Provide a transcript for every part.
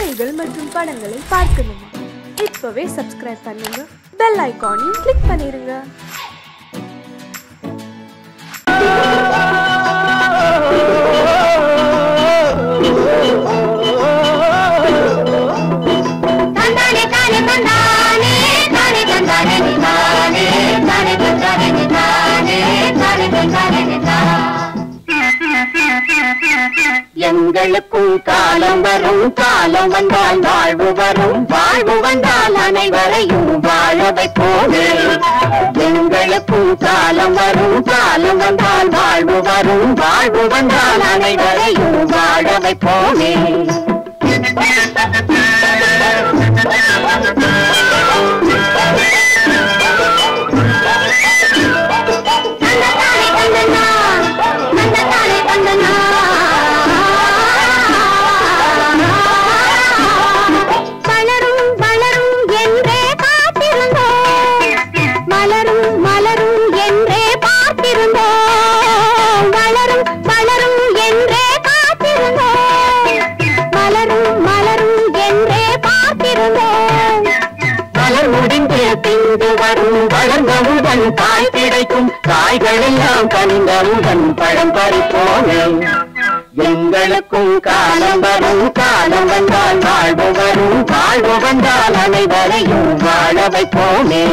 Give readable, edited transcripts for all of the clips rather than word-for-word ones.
கதைகள் மற்றும் படங்களை பார்க்கணுமா? இப்பவே சப்ஸ்கிரைப் பண்ணுங்க, பெல் ஐகானையும் கிளிக் பண்ணிருங்க. எங்களுக்கும் காலம் வரும், காலம் வந்தால் வாழ்வு வரும், வாழ்வு வந்தால் அனைவரையும் வாழ வைப்போமே. எங்களுக்கும் காலம் வரும், காலம் வந்தால் வாழ்வு வரும், வாழ்வு வந்தால் அனைவரையும் வாழ வைப்போமே. வளர்ந்தவுடன் காய் கிடைக்கும், காய்கள் எல்லாம் கனிந்தவுடன் பழம் பறிப்போமே. எங்களுக்கும் காலம் வரும், காலம் வந்தால் வாழ்வு வரும், வாழ்வு வந்தால் அனைவரையும் வாழ வைப்போமே.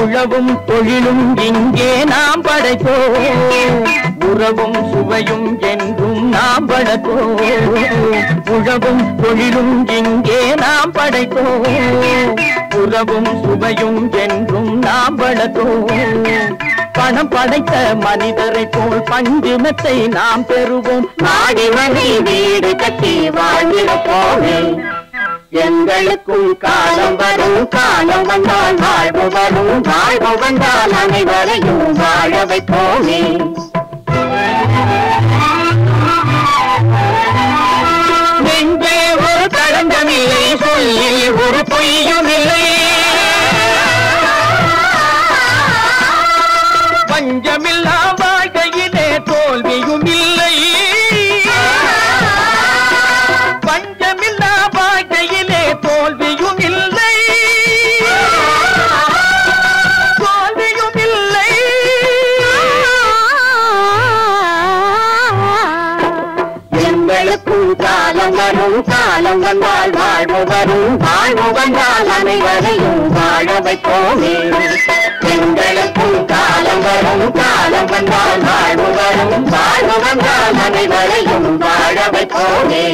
உழவும் தொழிலும் இங்கே நாம் படைப்போம், உறவும் சுவையும் என்றும் நாம் வளர்ப்போம். உழவும் தொழிலும் இங்கே நாம் படைப்போம், உறவும் சுவையும் என்றும் நாம் வளர்ப்போம். பணம் படைத்த மனிதரை போல் பஞ்சுமத்தை நாம் பெறுவோம், மாடி மணி வீடு கட்டி வாழ்ந்திருப்போமே. எங்களுக்கும் காலம் வரும், காலம் வந்தால் வாழ்வு வரும், வாழ்வு வந்தால் அனைவரையும் வாழ வைப்போமே. நெஞ்சே ஒரு களங்கமில்லை, சொல்லி ஒரு பொய்யும் இல்லை, பஞ்சமில்லா வாழ்க்கையிலே தோல்வியும் இல்லை, பஞ்சமில்லா வாழ்க்கையிலே தோல்வியும் இல்லை, தோல்வியும் இல்லை. எங்களுக்கும் காலம் வரும், காலம் வந்தால் வாழ்வு வரும், வாழ்வு வந்தால் அனைவரையும் வாழ வைப்போமே. எங்களுக்கும் காலம் வரும், காலம் வந்தால் வாழ்வு வரும், வாழ்வு வந்தால் அனைவரையும் வாழ வைப்போமே.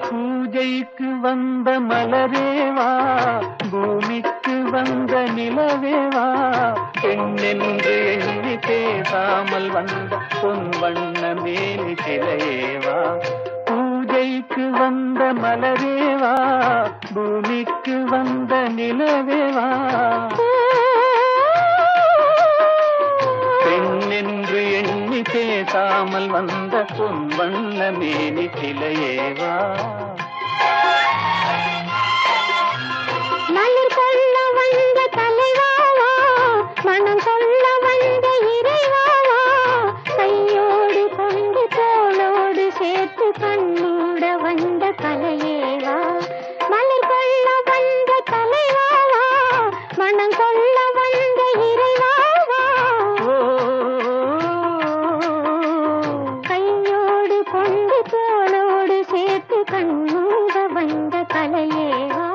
பூஜைக்கு வந்த மலரேவா, பூமிக்கு வந்த நிலவேவா, பெண்ணென்று எண்ணி பேசாமல் வந்த பொன் வண்ண மேனி சிலையேவா. பூஜைக்கு வந்த மலரேவா, பூமிக்கு வந்த நிலவேவா, பெண்ணென்று எண்ணி பேசாமல் வந்த பொன் வண்ண மேனி சிலையேவா. மலர் கொள்ள வந்த தலைவாவா, மனம் கொள்ள வந்த இறைவாவா, கையோடு கொண்டு தோளோடு சேர்த்து கண்ணூட வந்த கலையேவா. மலர் கொள்ள வந்த தலைவாவா, மனம் கொள்ள வந்த இறைவாவா, கையோடு கொண்டு தோளோடு சேர்த்து கண்ணூட வந்த கலையேவா.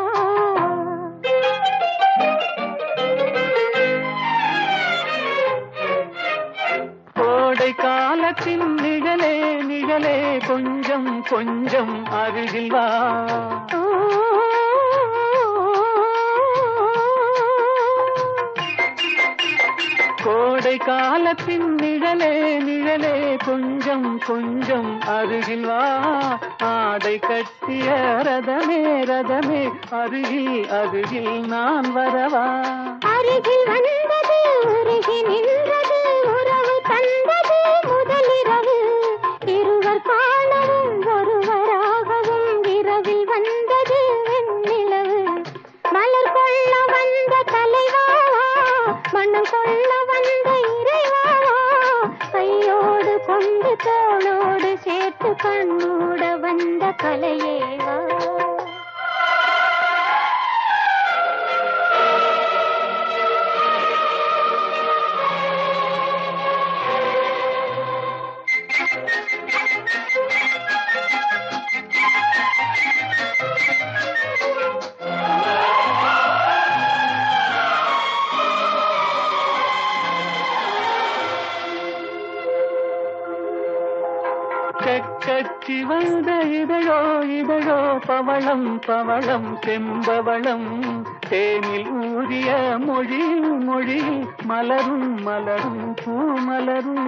கோடை காலத்தின் நிழலே நிழலே கொஞ்சம் கொஞ்சம் அருகில் வா. கோடை கோடை காலத்தின் நிழலே நிழலே கொஞ்சம் கொஞ்சம் அருகில் வா ஆடை கட்டிய ரதமே ரதமே அருகில் அருகில் நான் வரவா அருகில் வந்தது உருகி நின்றது உறவு தந்தது முதலிரவு இருவர் காணவும் ஒருவராகவும் இரவில் வந்தது வெண்ணிலவு மலர் கொள்ள வந்த தலைவாவா மனம் கொள்ள வந்த இறைவாவா கையோடு கொண்டு தோளோடு சேர்த்து கண்ணூட வந்த கலையேவா கச்சி வந்த இதழோ இதழோ பவளம் பவளம் செம்பவளம் தேனில் ஊறிய மொழியில் மொழியில் மலரும் மலரும் பூமலரும்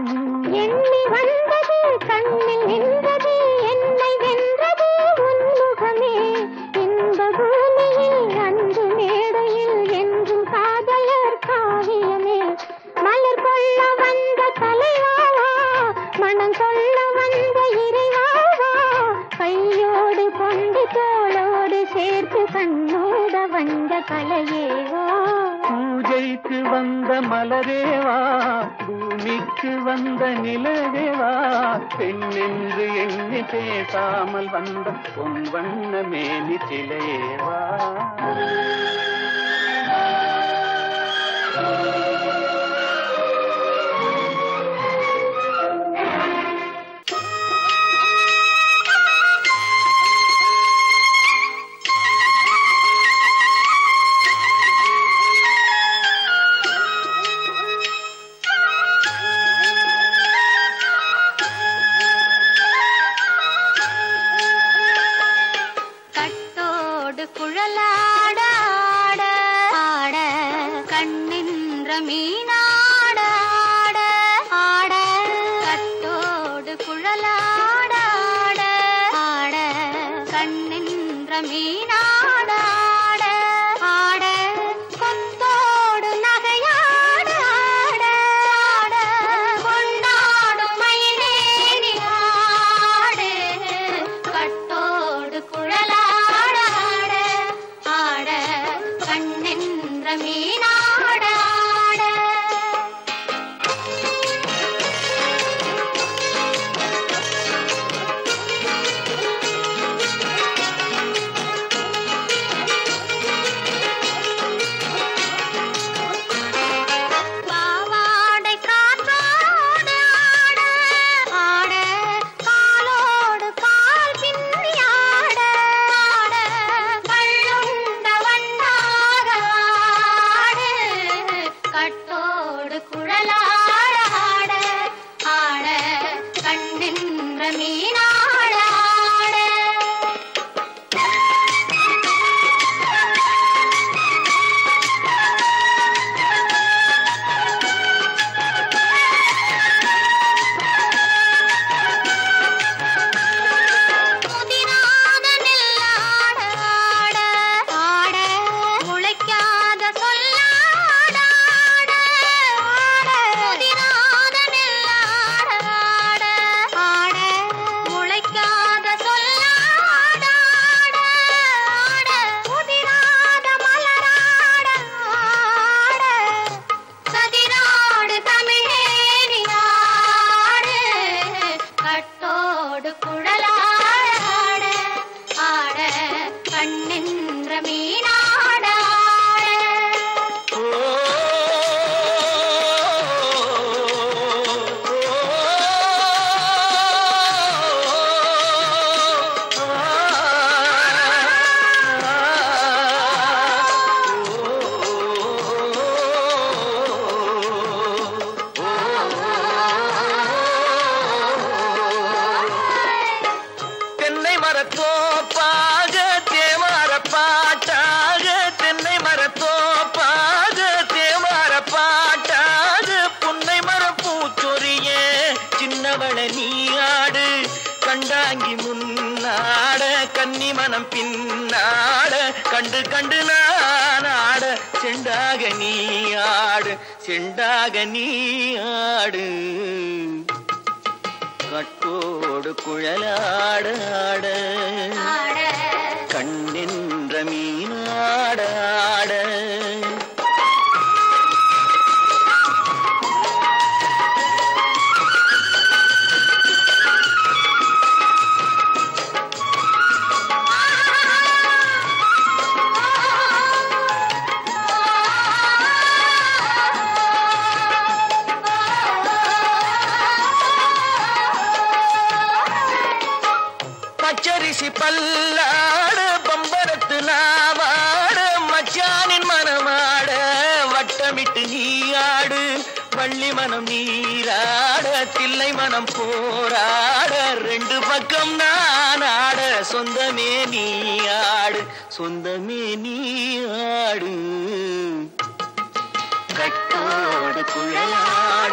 எண்ணி வந்தது கண்ணில் நின்றது என்னை வென்றது உன்முகமே இந்த பூமியில் அன்று மேடையில் என்றும் காதலர் காவியமே மலர் கொள்ள வந்த தலைவாவா மனம் சொல்ல வந்த இறைவாவா கையோடு கொண்டு தோளோடு சேர்த்து கண்ணோட வந்த கலையேவா பூஜைக்கு வந்த மலரேவா பூமிக்கு வந்த நிலவேவா பெண்ணென்று எண்ணி பேசாமல் வந்த பொன் வண்ண மேனி சிலையேவா நீ ஆடு கண்டாங்கி முன்னாட கன்னி மனம் பின்னாட கண்டு கண்டு நான் ஆட செண்டாக நீ ஆடு செண்டாக நீ ஆடு கட்டோடு குழலாட ஆட கண்ணின்ற மீனாட ஆட பச்சரிசி பல்லாட பம்பரத்து நாவாட மச்சானின் மனமாட வட்டமிட்டு நீயாடு வள்ளி மனம் நீராட தில்லை மனம் போராட ரெண்டு பக்கம் நான் ஆட சொந்தமே நீயாடு சொந்தமே நீயாடு கட்டோடு குழலாட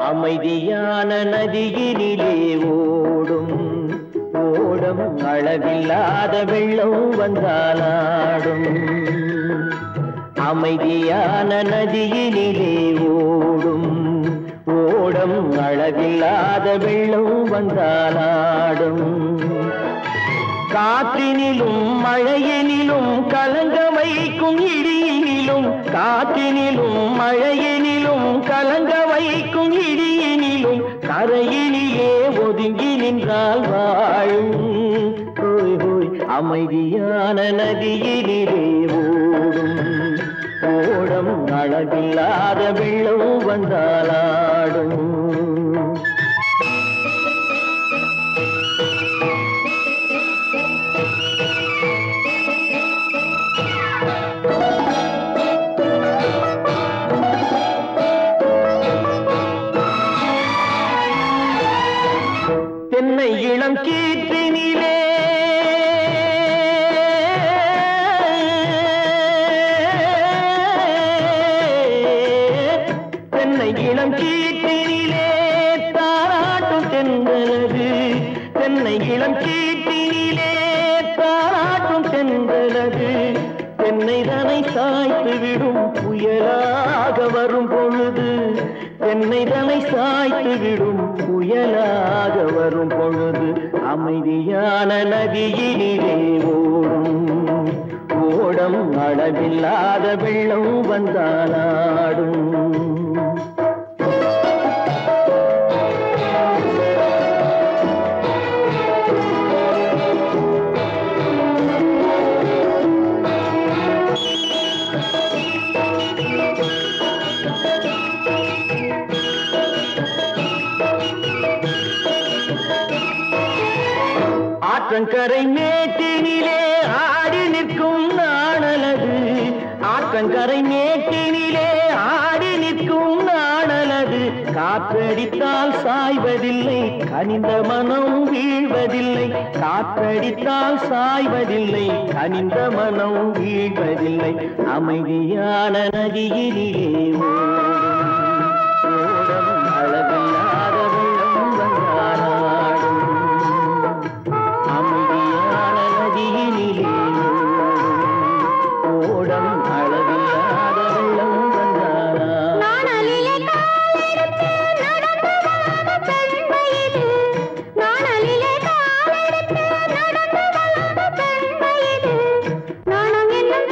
அமைதியான நதியினிலே ஓடும் ஓடம் அளவில்லாத வெள்ளம் வந்தாலாடும் அமைதியான நதியினிலே ஓடும் ஓடம் அளவில்லாத வெள்ளம் வந்தாலாடும் காற்றினிலும் மழையினிலும் கலங்க வைக்கும் இடியினிலும் காற்றினிலும் மழையினிலும் கலங்க வைக்கும் இடியினிலும் கரையினிலே ஒதுங்கி நின்றால் வாழும் ஹோய் ஹோய் அமைதியான நதியினிலே ஓடும் ஓடம் அளவில்லாத வெள்ளம் வந்தாலாடும் தென்னை இளம் கீற்றினிலே தென்னை இளம் கீற்றினிலே தாராட்டும் தென்றலது தென்னை இளம் கீற்றினிலே தாராட்டும் தென்றலது தென்னை தனை சாய்த்து விடும் புயலாக வரும் பொழுது தென்னை தனை சாய்த்து விடும் புயலாக வரும் பொழுது அமைதியான நதியினிலே ஓடும் ஓடம் அளவில்லாத வெள்ளம் வந்தாலாடும் ஆற்றங்கரை மேட்டினிலே ஆடி நிற்கும் நாணலது ஆற்றங்கரை மேட்டினிலே ஆடி நிற்கும் நாணலது காற்றடித்தால் சாய்வதில்லை கனிந்த மனம் வீழ்வதில்லை காற்றடித்தால் சாய்வதில்லை கனிந்த மனம் வீழ்வதில்லை அமைதியான நதியினிலே ஓடும் அளவில்லாத வெள்ளம் வந்தாலாடும் அமைதியான நதியினிலே ஓடம் அளவில்லாத வெள்ளம் வந்தாலாடும் நாணலிலே காலெடுத்து நடந்து வளர்ந்த பெண்மையிது நாணம் என்னும்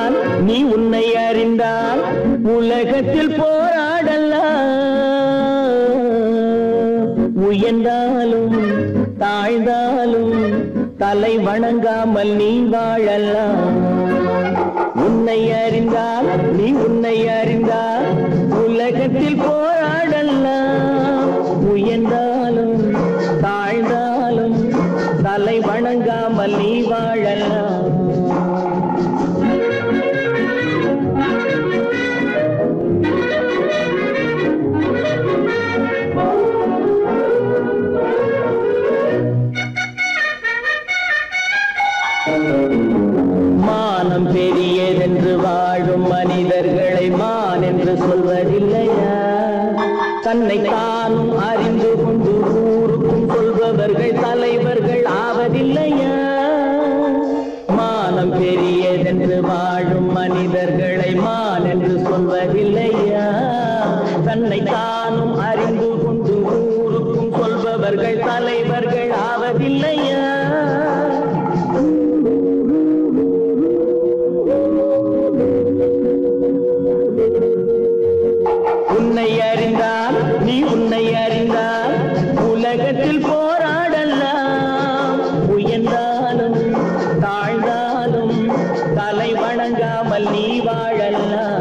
அறிந்தால் நீ உன்னை அறிந்தால் உலகத்தில் போராடலாம். உயர்ந்தாலும் தாழ்ந்தாலும் தலை வணங்காமல் நீ வாழலாம். உன்னை அறிந்தால் நீ உன்னை அறிந்தால் உலகத்தில் போராடலாம். உயர்ந்தாலும் தாழ்ந்தாலும் தலை வணங்காமல் நீ வாழலாம். மானம் பெரியதென்று வாழும் மனிதர்களை மான் என்று சொல்வதில்லையா? தன்னை தானும் அறிந்து கொண்டு ஊருக்கும் சொல்பவர்கள் தலைவர்கள் ஆவதில்லையா? மானம் பெரியதென்று வாழும் மனிதர்களை மான் என்று சொல்வதில்லையா? தன்னை தானும் அறிந்து கொண்டு ஊருக்கும் சொல்பவர்கள் தலைவர்கள் ஆவதில்லையா? உன்னை அறிந்தால் நீ உன்னை அறிந்தால் உலகத்தில் போராடலாம். உயர்ந்தாலும் தாழ்ந்தாலும் தலை வணங்காமல் நீ வாழலாம்.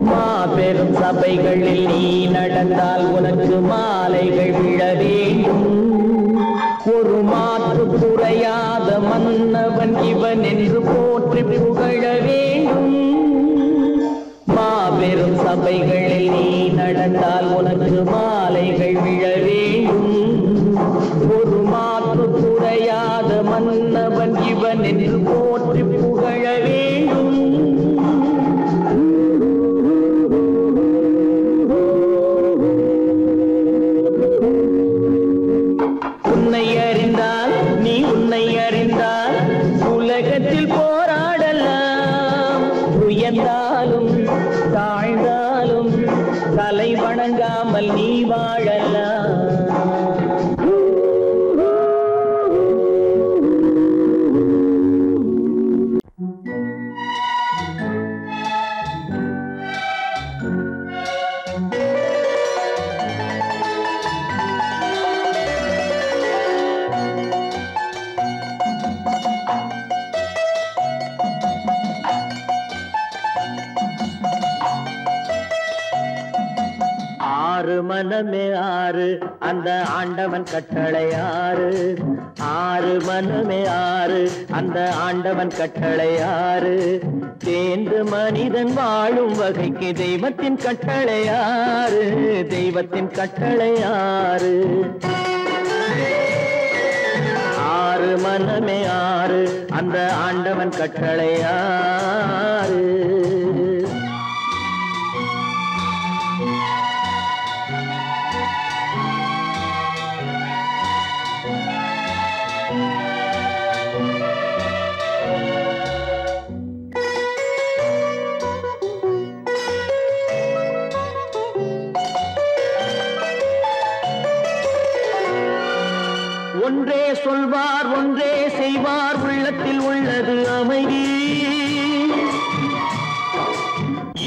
மாபெரும் சபைகளில் நீ நடந்தால் உனக்கு மாலைகள் விழ வேண்டும். ஒரு மாற்று குறையாத மன்னவன் இவன் என்று போற்றி புகழ வேண்டும். மாபெரும் சபைகளில் நீ நடந்தால் உனக்கு மாலைகள் விழ வேண்டும். ஒரு மாற்று குறையாத மன்னவன் இவன் என்று போற்றி புகழ வேண்டும். உன்னை அறிந்தால் நீ உன்னை அறிந்தால் உலகத்தில் போராடலாம். உயர்ந்தாலும் தாழ்ந்தாலும் தலை வணங்காமல் நீ வாழலாம். ஆறு மனமே ஆறு அந்த ஆண்டவன் கட்டளை ஆறு. ஆறு மனமே ஆறு அந்த ஆண்டவன் கட்டளை ஆறு. தேர்ந்து மனிதன் வாழும் வகைக்கு தெய்வத்தின் கட்டளை ஆறு. தெய்வத்தின் கட்டளை ஆறு. ஆறு மனமே ஆறு அந்த ஆண்டவன் கட்டளை ஆறு. ஒன்றே சொல்வார் ஒன்றே செய்வார் உள்ளத்தில் உள்ளது அமைதி.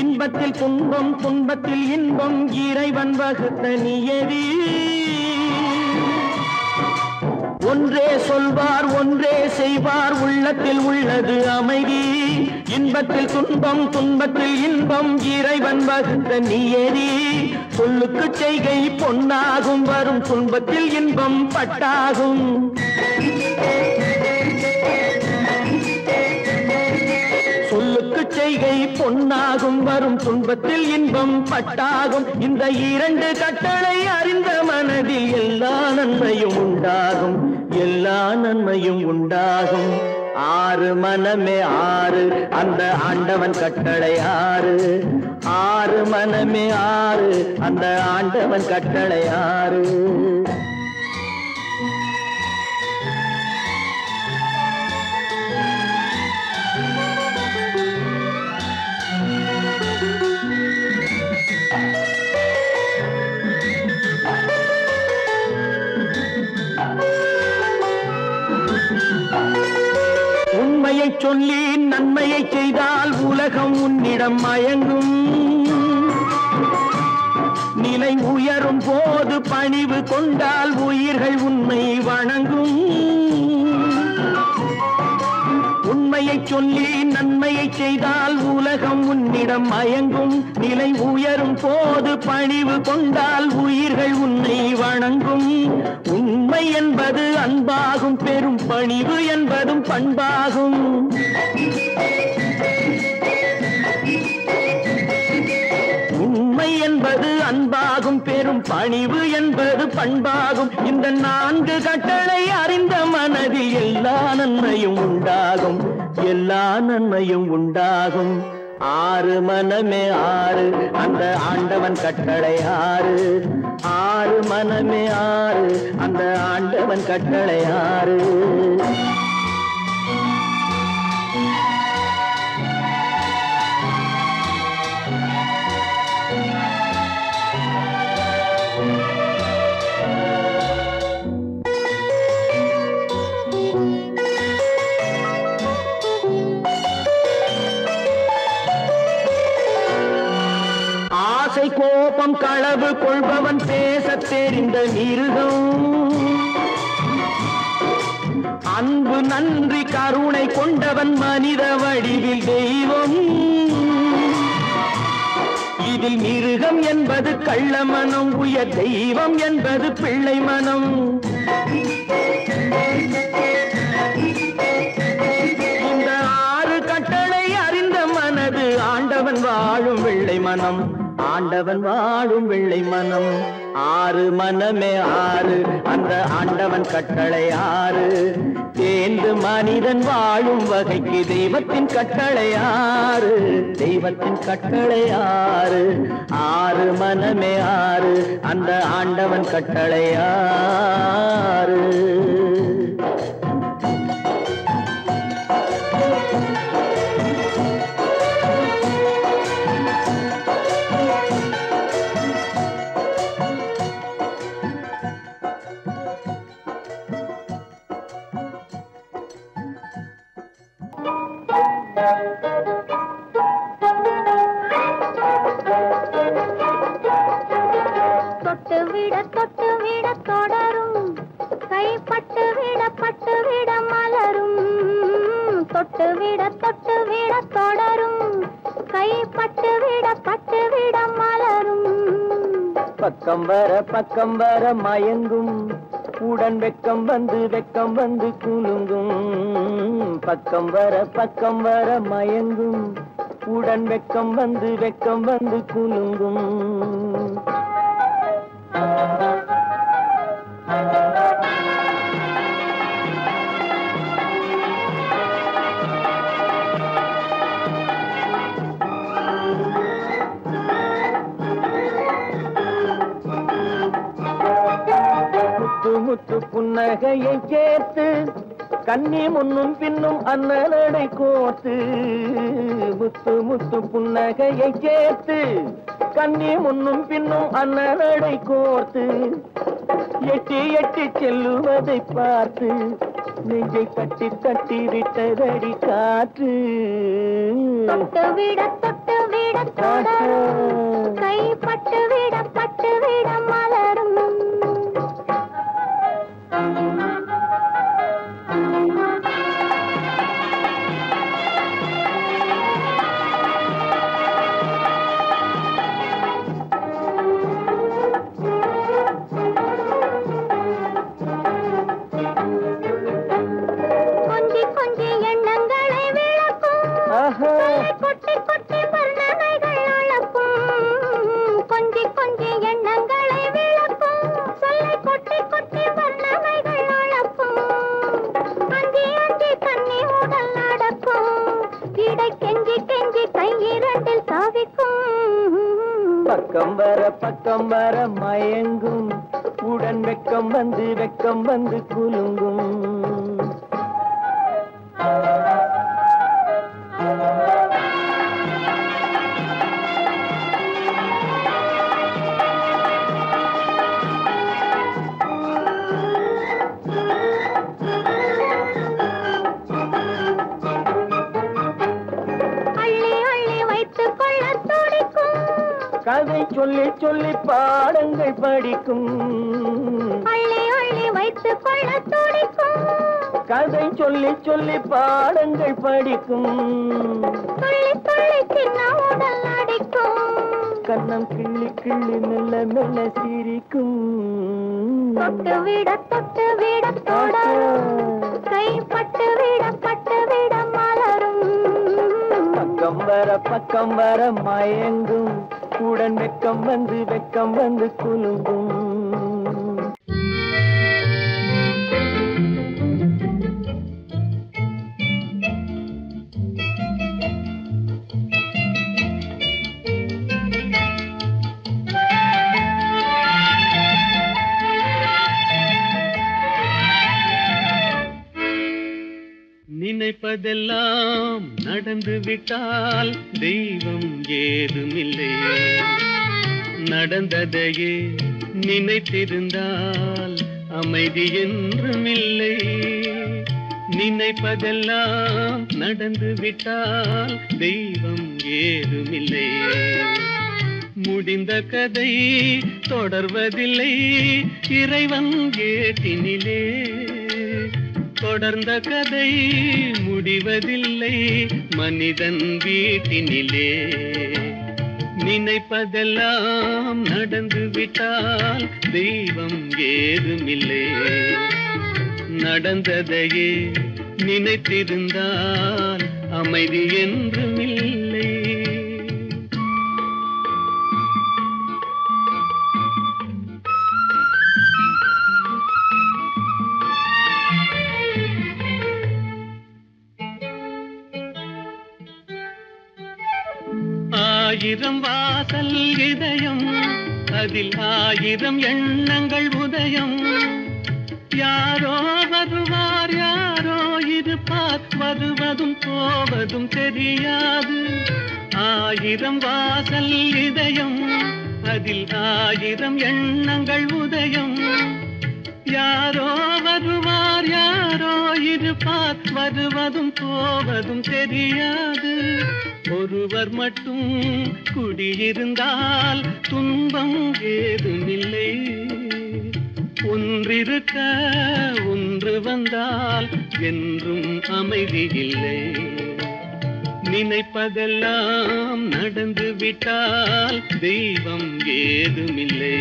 இன்பத்தில் துன்பம் துன்பத்தில் இன்பம் இறைவன் வகுத்த நியதி. ஒன்றே சொல்வார் ஒன்றே செய்வார் உள்ளத்தில் உள்ளது அமைதி. இன்பத்தில் துன்பம் துன்பத்தில் இன்பம் இறைவன் வகுத்த நியதி. சொல்லுக்கு செய்கை பொன்னாகும் வரும் துன்பத்தில் இன்பம் பட்டாகும். சொல்லுக்கு செய்கை பொன்னாகும் வரும் துன்பத்தில் இன்பம் பட்டாகும். இந்த இரண்டு கட்டளை அறிந்த மனதில் எல்லா நன்மையும் உண்டாகும். எல்லா நன்மையும் உண்டாகும். ஆறு மனமே ஆறு அந்த ஆண்டவன் கட்டளை ஆறு. ஆறு மனமே ஆறு அந்த ஆண்டவன் கட்டளை ஆறு. உண்மையை சொல்லி நன்மையை செய்தால் உலகம் உன்னிடம் மயங்கும். நிலை உயரும் போது பணிவு கொண்டால் உயிர்கள் உன்னை வணங்கும். உண்மையை சொல்லி நன்மையை செய்தால் உலகம் உன்னிடம் மயங்கும். நிலை உயரும் போது பணிவு கொண்டால் உயிர்கள் உன்னை வணங்கும். உண்மை என்பது அன்பாகும், பெரும் பணிவு என்பதும் பண்பாகும். உண்மை என்பது அன்பாகும், பெரும் பணிவு என்பது பண்பாகும். இந்த 4 கட்டளை அறிந்த மனதில் எல்லா நன்மையும் உண்டாகும், எல்லா நன்மையும் உண்டாகும். 6 மனமே 6 அந்த ஆண்டவன் கட்டளை 6. 6 மனமே 6 அந்த ஆண்டவன் கட்டளை 6. கோபம் களவு கொள்பவன் பேசத் தெரிந்த மிருகம். அன்பு நன்றி கருணை கொண்டவன் மனித வடிவில் தெய்வம். இதில் மிருகம் என்பது கள்ள மனம், உயர் தெய்வம் என்பது பிள்ளை மனம். இந்த 6 கட்டளை அறிந்த மனது ஆண்டவன் வாழும் வெள்ளை மனம், ஆண்டவன் வாழும் வெள்ளை மனம். 6 மனமே 6 அந்த ஆண்டவன் கட்டளை 6. தேர்ந்து மனிதன் வாழும் வகைக்கு தெய்வத்தின் கட்டளை 6, தெய்வத்தின் கட்டளை 6. 6 மனமே 6 அந்த ஆண்டவன் கட்டளை 6. தொட்டு விட தொடரும், கைப்பட்டு விட மலரும். தொட்டு விட தொடரும், கைப்பட்டு விட மலரும். பக்கம் வர மயங்கும், உடன் வெக்கம் வந்து குலுங்கும். பக்கம் வர மயங்கும், உடன் வெக்கம் வந்து குலுங்கும். முத்து புன்னகையை சேர்த்து கண்ணி முன்னும் பின்னும் அண்ணலடை கோத்து. முத்து புன்னகையை சேர்த்து கண்ணி முன்னும் பின்னும் அண்ணலடை கோர்த்து. எட்டி செல்லுவதை பார்த்து நெஞ்சை தட்டி விட்டதடி காற்று. தொட்டு விட தொடரும், கைப்பட்டு விட மலரும். கொஞ்சி எண்ணங்களை விளக்கும், கொட்டி வர்ணனைகள் அளக்கும். கொஞ்சி எண்ணங்களை விளக்கும், சொல்லை கொட்டி வர்ணனைகள் அளக்கும். அஞ்சி கண்ணி உடல் நடக்கும், இடை கெஞ்சி கை 2 சாவிக்கும். பக்கம் வர மயங்கும், உடன் வெக்கம் வந்து குலுங்கும். சொல்லி சொல்லி பாடங்கள் படிக்கும் அள்ளி அள்ளி வைத்துக் கொள்ள துடிக்கும் கதை சொல்லி சொல்லி பாடங்கள் படிக்கும் துள்ளி துள்ளி சின்ன உடல் அடிக்கும் கண்ணம் கிள்ளி கிள்ளி மெல்ல மெல்ல சிரிக்கும் தொட்டு விட தொடரும் கைப்பட்டு விட மலரும் பக்கம் வர மயங்கும் உடன் வெக்கம் வந்து குலுங்கும் நினைப்பதெல்லாம் நடந்து விட்டால் தெய்வம் ஏதுமில்லை நடந்ததையே நினைத்திருந்தால் அமைதி என்றுமில்லை நினைப்பதெல்லாம் நடந்து விட்டால் தெய்வம் ஏதுமில்லை முடிந்த கதை தொடர்வதில்லை இறைவன் ஏட்டினிலே தொடர்ந்த கதை முடிவதில்லை மனிதன் வீட்டினிலே நினைப்பதெல்லாம் நடந்து விட்டால் தெய்வம் ஏதுமில்லை நடந்ததையே நினைத்திருந்தால் அமைதி என்றுமில்லை ஆயிரம் வாசல் இதயம் அதில் ஆயிரம் எண்ணங்கள் உதயம் யாரோ வருவார் யாரோ இருப்பார் வருவதும் போவதும் தெரியாது ஆயிரம் வாசல் இதயம் அதில் ஆயிரம் எண்ணங்கள் உதயம் யாரோ வருவார் யாரோ இருப்பார் வருவதும் போவதும் தெரியாது ஒருவர் மட்டும் குடியிருந்தால் துன்பம் ஏதுமில்லை ஒன்றிருக்க ஒன்று வந்தால் என்றும் அமைதி இல்லை நினைப்பதெல்லாம் நடந்து விட்டால் தெய்வம் ஏதுமில்லை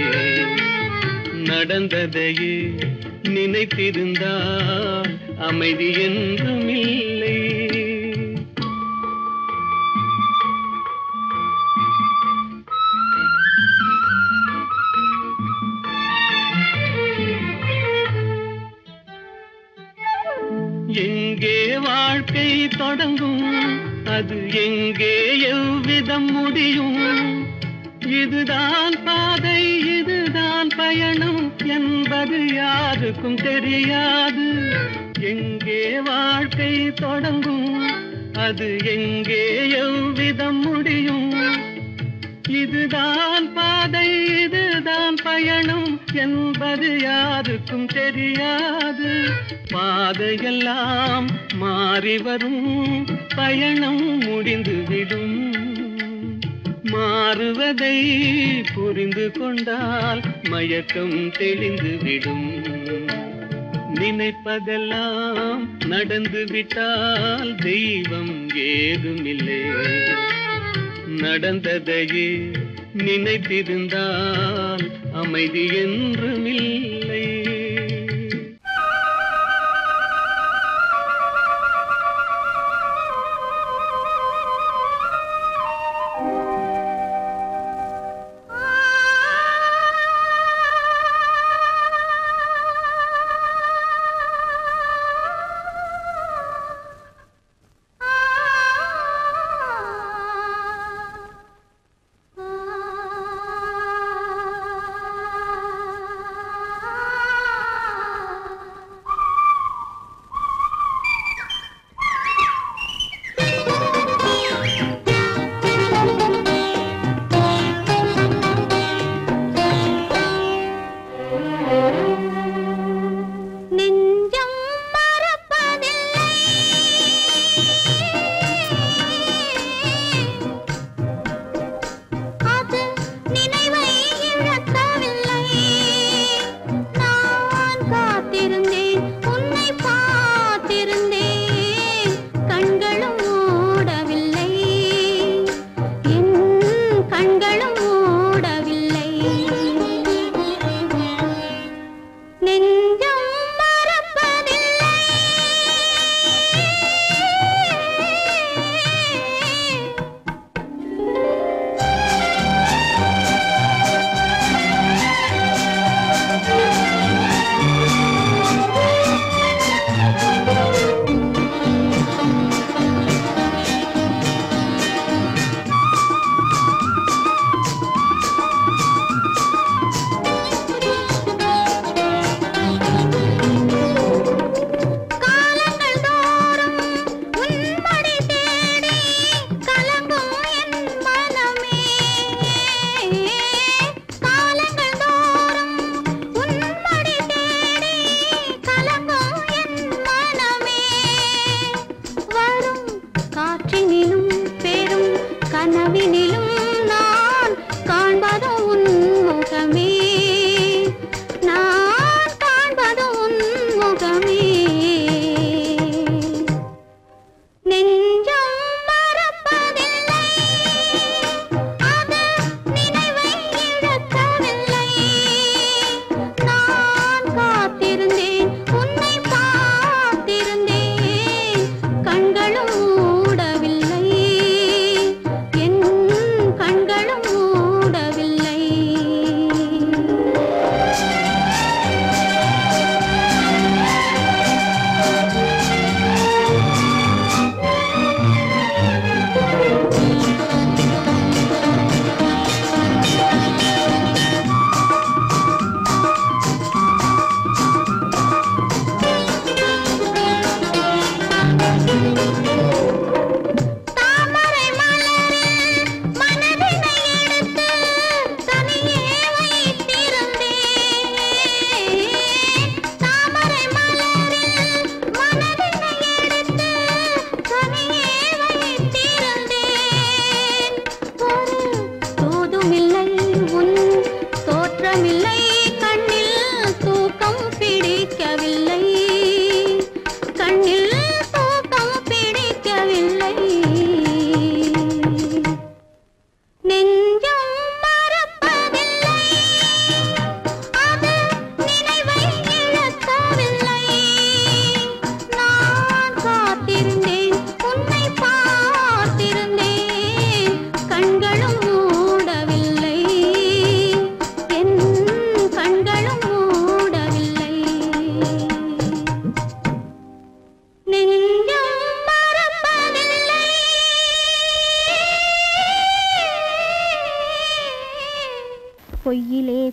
நடந்ததையே நினைத்திருந்தால் அமைதி என்றுமில்லை எங்கே வாழ்க்கை தொடங்கும் அது எங்கே எவ்விதம் முடியும் இதுதான் பாதை இதுதான் பயணம் என்பது யாருக்கும் தெரியாது எங்கே வாழ்க்கை தொடங்கும் அது எங்கே எவ்விதம் முடியும் இதுதான் பாதை இதுதான் பயணம் என்பது யாருக்கும் தெரியாது பாதையெல்லாம் மாறி வரும் பயணம் முடிந்துவிடும் மாறுவதை புரிந்து கொண்டால் மயக்கம் தெளிந்துவிடும் நினைப்பதெல்லாம் நடந்து விட்டால் தெய்வம் ஏதுமில்லை நடந்ததையே நினைத்திருந்தால் அமைதி என்றுமில்லை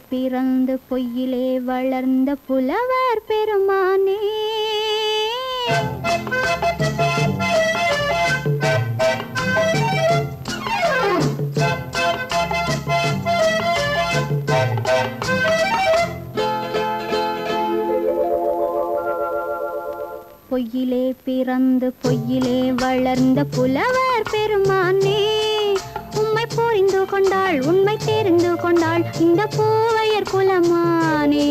பிறந்து பொய்யிலே வளர்ந்த புலவர் பெருமானே பொய்யிலே பிறந்து பொய்யிலே வளர்ந்த புலவர் பெருமானே உம்மை புரிந்து கொண்டாள் உண்மை தெரிந்து கொண்டாள் இந்த பூவையர் குலமானே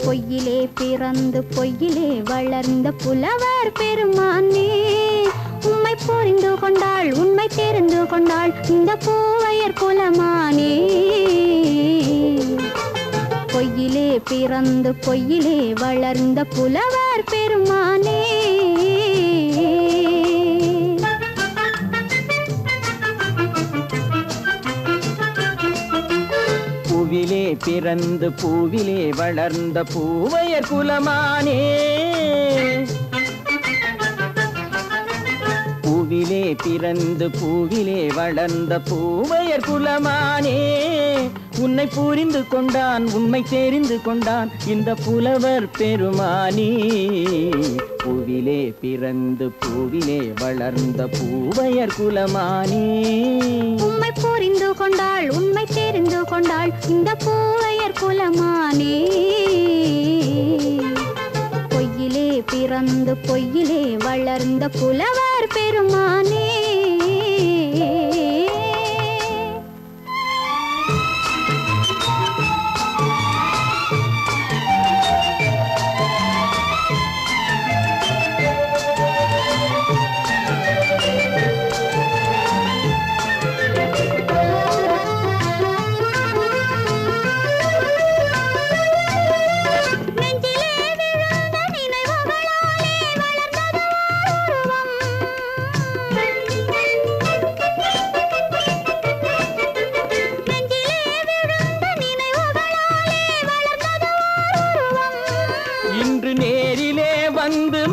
பொய்யிலே பிறந்து பொய்யிலே வளர்ந்த புலவர் பெருமானே உம்மை புரிந்து கொண்டாள் உண்மை தெரிந்து கொண்டாள் இந்த பூவையர் குலமானே பொய்யிலே பிறந்து பொய்யிலே வளர்ந்த புலவர் பெருமானே பூவிலே பிறந்து பூவிலே வளர்ந்த பூவையர் குலமானே பூவிலே பிறந்து பூவிலே வளர்ந்த பூவையர் குலமானே உன்னை புரிந்து கொண்டான் உண்மை தெரிந்து கொண்டான் இந்த புலவர் பெருமானே பூவிலே பிறந்து பூவிலே வளர்ந்த பூவையர் குலமானே உம்மை புரிந்து கொண்டாள் உண்மை தெரிந்து கொண்டாள் இந்த பூவையர் குலமானே பொய்யிலே பிறந்து பொய்யிலே வளர்ந்த புலவர் பெருமானே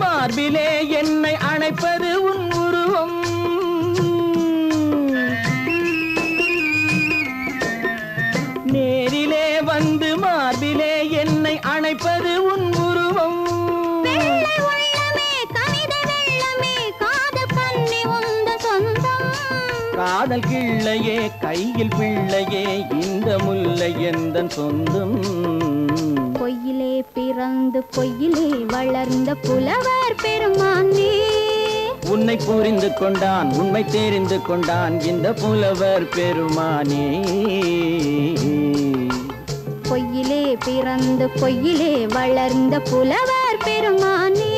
மார்பிலே என்னை அணைப்பது உன் உருவம் நேரிலே வந்து மார்பிலே என்னை அணைப்பது உன் உருவம் காதல் கிள்ளையே கையில் பிள்ளையே இந்த முல்லை எந்தன் சொந்தம் பொய்யிலே பிறந்து பொய்யிலே வளர்ந்த புலவர் பெருமானே உன்னை புரிந்து கொண்டான் உண்மை தெரிந்து கொண்டான் இந்த புலவர் பெருமானே பொய்யிலே பிறந்து பொய்யிலே வளர்ந்த புலவர் பெருமானே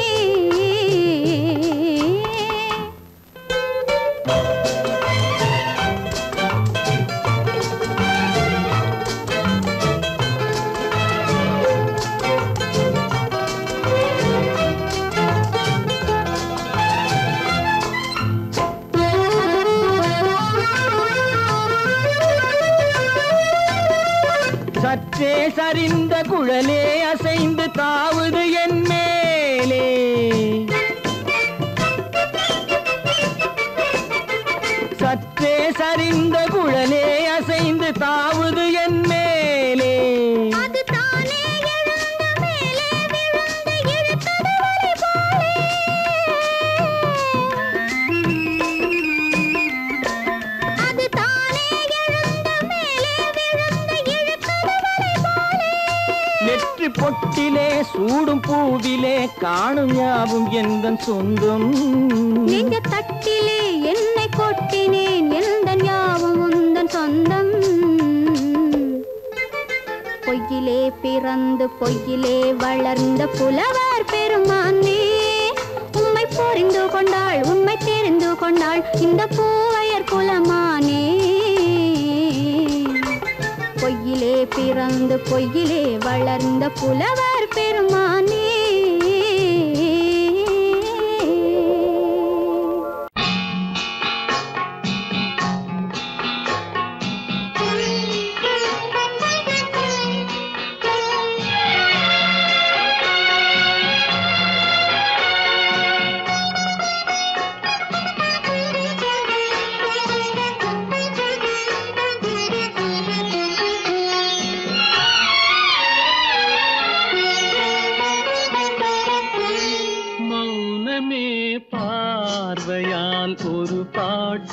சற்றே சரிந்த குழலே அசைந்து தாவுது என் மேலே சற்றே சரிந்த குழலே அசைந்து தாவுது என் மேலே நெற்றி பொட்டிலே சூடும் பூவிலே காணும் யாவும் எந்தன் சொந்தம் நெஞ்ச தட்டிலே என்னை கொட்டினேன் எந்தன் யாவும் உந்தன் சொந்தம் பொய்யிலே பிறந்து பொய்யிலே வளர்ந்த புலவர் பெருமானே உம்மை புரிந்து கொண்டாள் உண்மை தெரிந்து கொண்டாள் இந்த பூவையர் குலமானே பொய்யிலே பிறந்து பொய்யிலே வளர்ந்த புலவர் பெருமானே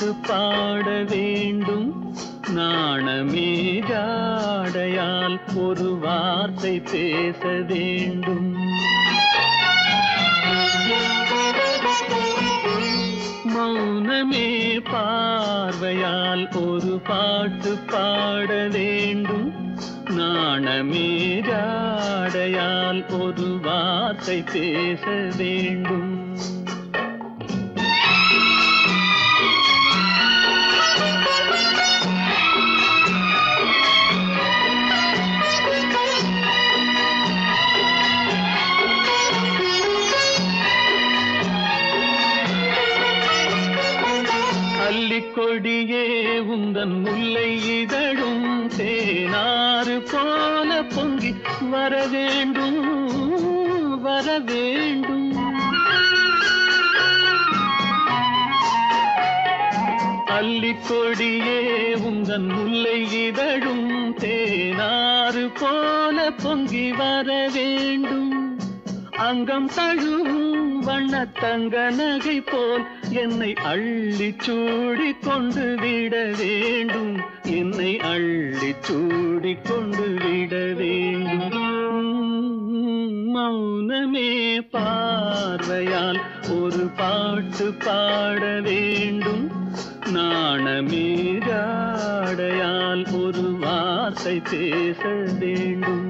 பாட்டு பாட வேண்டும். நாணமே ஜாடையால் ஒரு வார்த்தை பேச வேண்டும். மௌனமே பார்வையால் ஒரு பாட்டு பாட வேண்டும். நாணமே ஜாடையால் ஒரு வார்த்தை பேச வேண்டும். கொடியே உந்தன் முல்லை இதழும் தேனாறு போல பொங்கி வர வேண்டும் வர வேண்டும். அல்லிக்கொடியே உந்தன் முல்லை இதழும் தேனாறு போல பொங்கி வர வேண்டும். அங்கம் தழுவும் வண்ண தங்க நகை போல் என்னை அள்ளி சூடி கொண்டு விட வேண்டும். என்னை அள்ளி சூடி கொண்டு விட வேண்டும். மௌனமே பார்வையால் ஒரு பாட்டு பாட வேண்டும். நாணமே ஜாடையால் ஒரு வார்த்தை பேச வேண்டும்.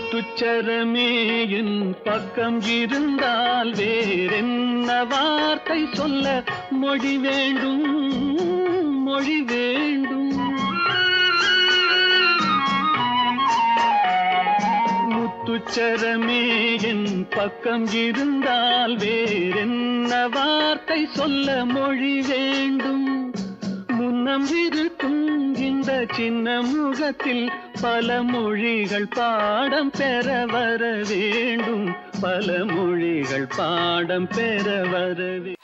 முத்துச்சரமே என் பக்கம் இருந்தால் வேறென்ன வார்த்தை சொல்ல மொழி வேண்டும் மொழி வேண்டும். முத்துச்சரமே என் பக்கம் இருந்தால் வேறென்ன வார்த்தை சொல்ல மொழி வேண்டும். முன்னம் இருக்கும் இந்த சின்ன முகத்தில் பல மொழிகள் பாடம் பெற வர வேண்டும். பல மொழிகள் பாடம் பெற வர வேண்டும்.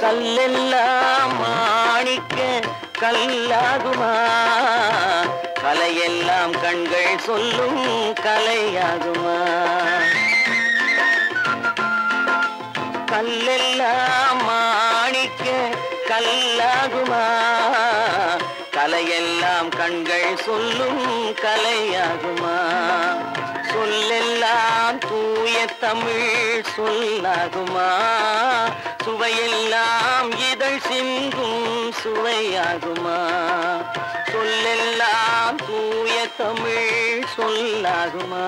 கல்லெல்லாம் மாணிக்க கல்லாகுமா, கலையெல்லாம் கண்கள் சொல்லும் கலையாகுமா. கல்லெல்லாம் மாணிக்க கல்லாகுமா, கலையெல்லாம் கண்கள் சொல்லும் கலையாகுமா. சொல்லெல்லாம் தூய தமிழ் சொல்லாகுமா, சுவையெல்லாம் இதழ் சிந்தும் சுவையாகுமா. சொல்லெல்லாம் தூய தமிழ் சொல்லாகுமா,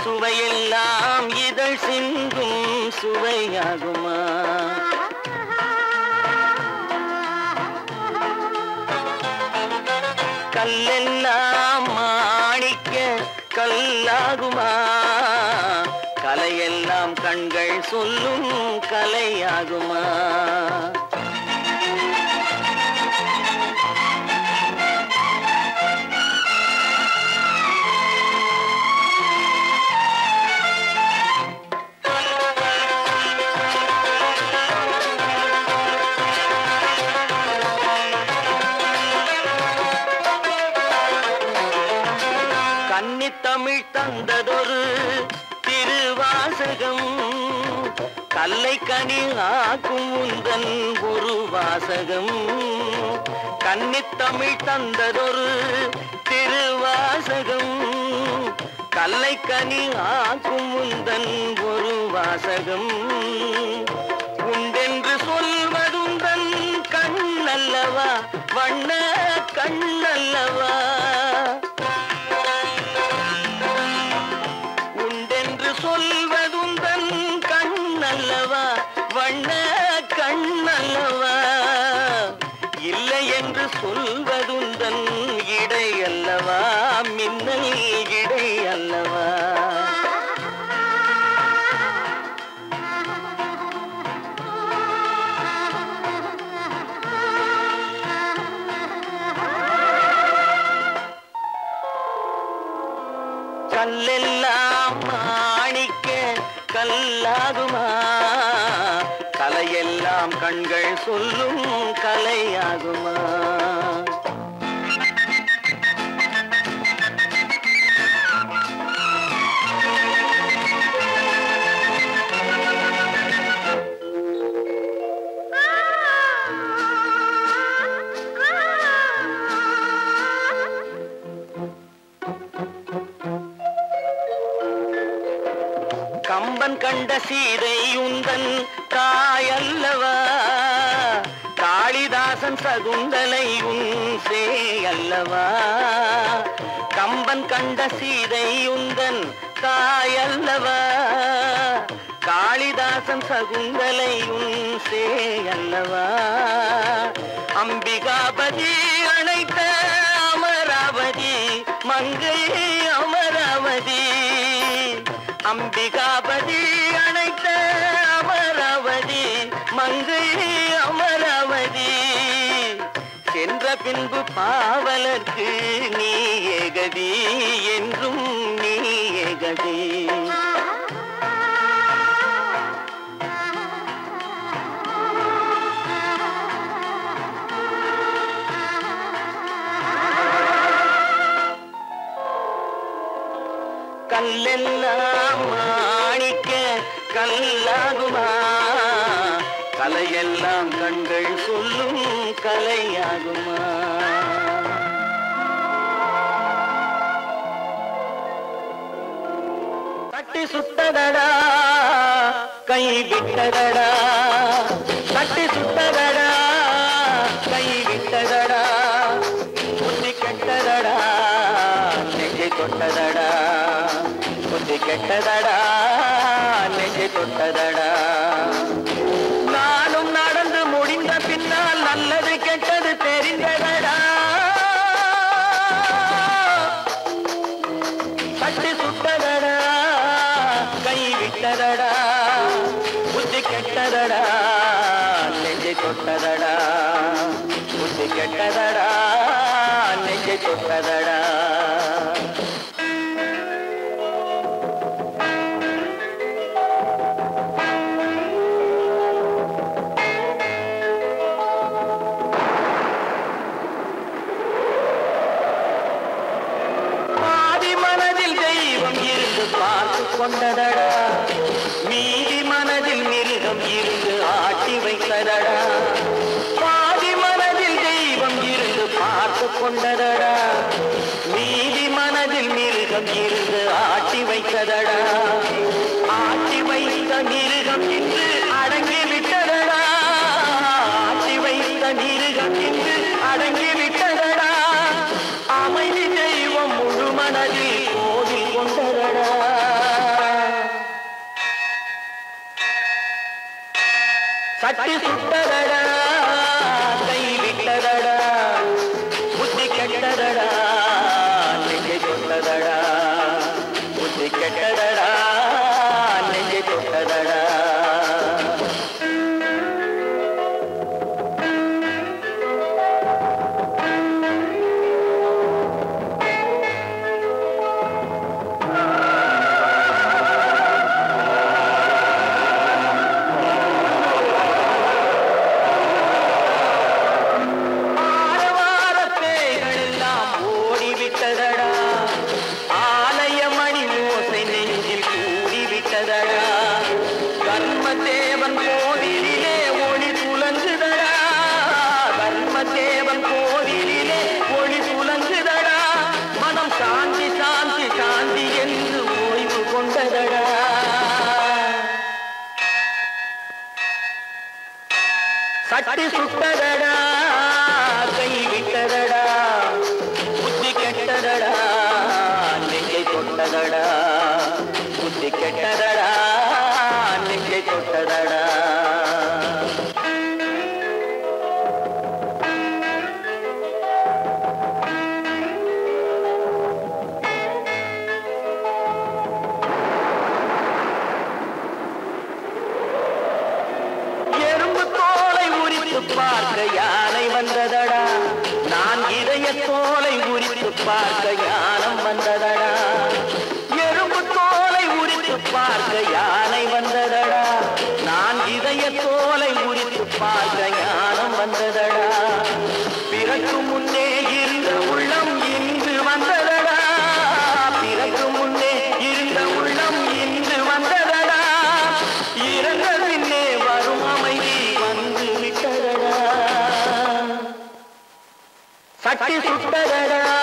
சுவையெல்லாம் இதழ் சிந்தும் சுவையாகுமா. கல்லெல்லாம் மாணிக்க கல்லாகுமா, கலையெல்லாம் கண்கள் சொல்லும் கலையாகுமா. கன்னித்தமிழ் தந்ததொரு திருவாசகம், கல்லை கனி ஆக்கும் உந்தன் ஒரு வாசகம். கன்னித்தமிழ் தந்ததொரு திருவாசகம், கல்லை கனி ஆக்கும் உந்தன் ஒரு வாசகம். உண்டென்று சொல்வதுந்தன் கண்ணல்லவா, வண்ண கல்லாகுமா கலையெல்லாம் கண்கள் சொல்லும் கலையாகுமா கம்பன் கண்ட சீதை உந்தன் தாயல்லவா காளிதாசன் சகுந்தலை உன் சேயல்லவா கம்பன் கண்ட சீதை உந்தன் தாயல்லவா காளிதாசன் சகுந்தலை உன் சேயல்லவா அம்பிகாபதி அணைத்த அமராவதி மங்கை அமராவதி அம்பிகாபதி அணைத்த அமராவதி மங்கை அமராவதி சென்ற பின்பு பாவலர்க்கு நீ ஏகதி என்றும் நீ ஏகதி கல்லெல்லாம் மாணிக்க கல்லாகுமா கலையெல்லாம் கண்கள் சொல்லும் கலையாகுமா தட்டி சுட்டதடா கை விட்டதடா தட்டி சுட்டதடா கை விட்டதடா புத்தி கெட்டதடா நெஞ்சை தொட்டதடா புத்தி கெட்டதடா நெஞ்சை தொட்டதடா நானும் நடந்து முடிந்த பின்னால் நல்லது கெட்டது தெரிந்ததடா தட்டி சுட்டதடா கை விட்டதடா புத்தி கெட்டதடா நெஞ்சை தொட்டதடா புத்தி கெட்டதடா நெஞ்சை தொட்டதடா பார்த்து கொண்டதடா மீதி மனதில் மிருகம் இருந்து ஆட்டி வைத்ததடா பாதி மனதில் தெய்வம் இருந்து பார்த்து கொண்டதடா மீதி மனதில் மிருகம் இருந்து ஆட்டி வைத்ததடா ஆட்டி வைத்த மிருகம் இன்று அடங்கி விட்டதடா ஆட்டி வைத்த மிருகம் இன்று அடங்கி விட்டதடா அமைதி தெய்வம் முழு மனதில் கோவில் கொண்டதடா சட்டி சுட்டதடா கை விட்டதடா புத்தி கெட்டதடா நெஞ்சை தொட்டதடா புத்தி கெட்டதடா நெஞ்சை தொட்டதடா சட்டி சுட்டதடா கை விட்டதடா புத்தி கெட்டதடா நெஞ்சை தொட்டதடா புத்தி கெட்டதடா நெஞ்சை தொட்டதடா பார்க்க யானை வந்ததடா நான் இதய தோலை உரித்து பார்க்க ஞானம் வந்ததடா எறும்பு தோலை உரித்து பார்க்க யானை சுட்டதடா